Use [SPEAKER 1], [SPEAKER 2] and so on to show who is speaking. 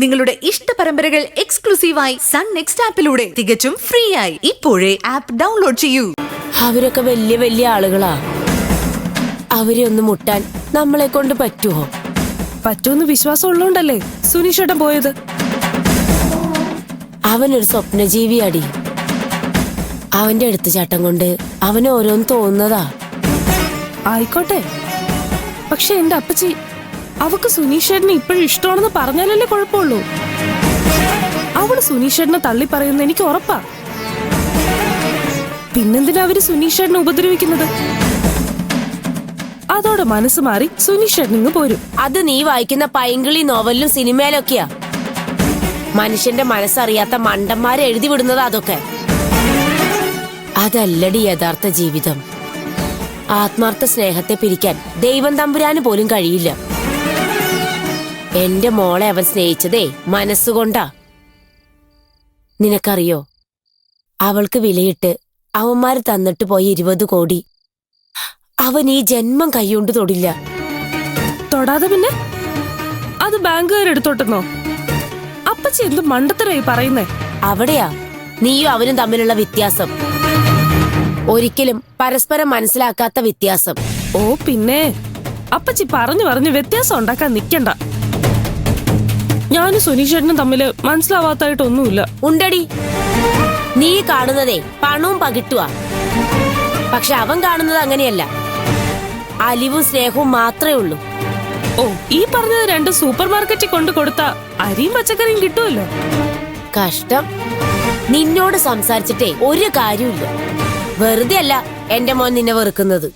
[SPEAKER 1] നിങ്ങളുടെ ഇഷ്ട പരമ്പരകൾ എക്സ്ക്ലൂസീവായി സൺ നെക്സ്റ്റ് ആപ്പിലൂടെ തികച്ചും ഫ്രീ ആയി ഇപ്പോഴേ ആപ്പ് ഡൗൺലോഡ് ചെയ്യൂ.
[SPEAKER 2] അവരൊക്കെ വലിയ വലിയ ആളുകളാ. അവരെ ഒന്ന് മുട്ടാൻ നമ്മളെ കൊണ്ട് പറ്റുമോ?
[SPEAKER 3] പറ്റുമെന്ന് വിശ്വാസം ഉള്ളോണ്ടല്ലേ സുനീഷേട്ടൻ പോയത്.
[SPEAKER 2] അവനൊരു സ്വപ്നജീവിയാടി. അവന്റെ എടുത്തുചാട്ടം കൊണ്ട് അവന് ഓരോന്ന് തോന്നുന്നതാ.
[SPEAKER 3] ആയിക്കോട്ടെ, പക്ഷെ എന്റെ അപ്പച്ചി അവക്ക് സുനീഷേട്ടനെ ഇപ്പോഴും ഇഷ്ടമാണെന്ന് പറഞ്ഞാലല്ലേ കുഴപ്പമുള്ളൂ. അവള് സുനീഷേട്ടനെ തള്ളി പറയുന്ന എനിക്ക് ഉറപ്പാ. പിന്നെന്തിനാ അവര് സുനീഷേട്ടനെ ഉപദ്രവിക്കുന്നത്? അതോടെ മനസ്സ് മാറി സുനീഷേട്ടൻ ഇങ്ങ് പോരും.
[SPEAKER 2] അത് നീ വായിക്കുന്ന പൈങ്കിളി നോവലിലും സിനിമയിലൊക്കെയാ. മനുഷ്യന്റെ മനസ്സറിയാത്ത മണ്ടന്മാരെ എഴുതി വിടുന്നത് അതൊക്കെ. അതല്ലടി യഥാർത്ഥ ജീവിതം. ആത്മാർത്ഥ സ്നേഹത്തെ പിരിക്കാൻ ദൈവം തമ്പുരാന് പോലും കഴിയില്ല. എന്റെ മോളെ അവൻ സ്നേഹിച്ചതേ മനസ്സുകൊണ്ടാ. നിനക്കറിയോ, അവൾക്ക് വിലയിട്ട് അവന്മാര് തന്നിട്ട് പോയ 20 കോടി അവൻ ഈ ജന്മം കൈകൊണ്ട് തൊടില്ല.
[SPEAKER 3] തൊടാതെ പിന്നെ അത് ബാങ്കുകാരെടുത്തോട്ടെന്നോ? അപ്പച്ചി എന്ത് മണ്ടത്തരായി പറയുന്നേ?
[SPEAKER 2] അവിടെയാ നീയും അവനും തമ്മിലുള്ള വ്യത്യാസം. ഒരിക്കലും പരസ്പരം മനസ്സിലാക്കാത്ത വ്യത്യാസം.
[SPEAKER 3] ഓ പിന്നെ അപ്പച്ചി പറഞ്ഞു പറഞ്ഞ് വ്യത്യാസം ഉണ്ടാക്കാൻ നിക്കണ്ട. ഞാനും സുനീഷേട്ടനും തമ്മില് മനസ്സിലാവാത്തായിട്ടൊന്നുമില്ല.
[SPEAKER 2] ഉണ്ടടി, നീ കാണുന്നതേ പണവും പകിട്ടുവാ. പക്ഷെ അവൻ കാണുന്നത് അങ്ങനെയല്ല. അലിവും സ്നേഹവും മാത്രമേ ഉള്ളൂ.
[SPEAKER 3] ഓ, ഈ പറഞ്ഞത് 2 സൂപ്പർ മാർക്കറ്റിൽ കൊണ്ട് കൊടുത്ത അരിയും പച്ചക്കറിയും കിട്ടുമല്ലോ.
[SPEAKER 2] കഷ്ടം. നിന്നോട് സംസാരിച്ചിട്ടേ ഒരു കാര്യമില്ല. വെറുതെ അല്ല എന്റെ മോൻ നിന്നെ വെറുക്കുന്നത്.